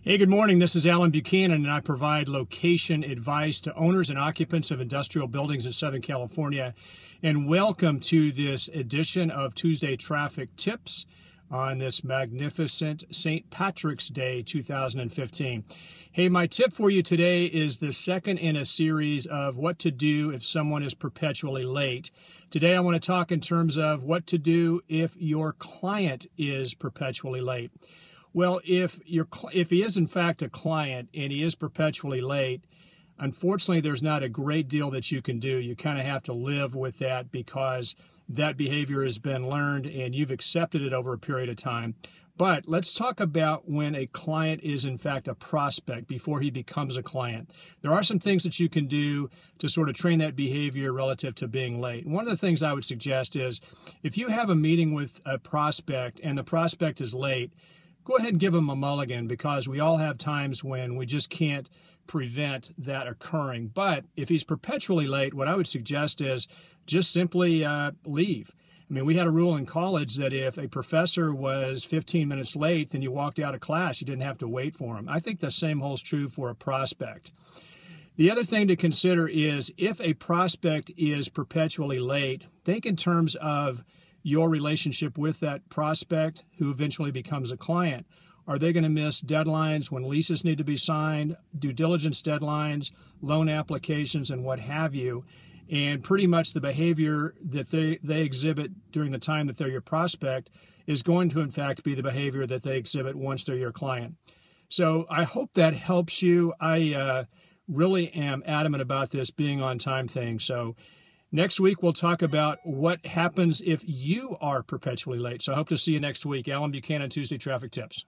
Hey, good morning. This is Alan Buchanan, and I provide location advice to owners and occupants of industrial buildings in Southern California. And welcome to this edition of Tuesday Traffic Tips on this magnificent St. Patrick's Day 2015. Hey, my tip for you today is the second in a series of what to do if someone is perpetually late. Today I want to talk in terms of what to do if your client is perpetually late. Well, if he is in fact a client and he is perpetually late, unfortunately there's not a great deal that you can do. You kind of have to live with that because that behavior has been learned and you've accepted it over a period of time. But let's talk about when a client is in fact a prospect before he becomes a client. There are some things that you can do to sort of train that behavior relative to being late. One of the things I would suggest is if you have a meeting with a prospect and the prospect is late, go ahead and give them a mulligan, because we all have times when we just can't prevent that occurring. But if he's perpetually late, what I would suggest is just simply leave. I mean, we had a rule in college that if a professor was 15 minutes late, then you walked out of class. You didn't have to wait for him. I think the same holds true for a prospect. The other thing to consider is if a prospect is perpetually late, think in terms of your relationship with that prospect who eventually becomes a client. Are they going to miss deadlines when leases need to be signed, due diligence deadlines, loan applications, and what have you? And pretty much the behavior that they exhibit during the time that they're your prospect is going to, in fact, be the behavior that they exhibit once they're your client. So I hope that helps you. I really am adamant about this being on time thing. So next week, we'll talk about what happens if you are perpetually late. So I hope to see you next week. Alan Buchanan, Tuesday Traffic Tips.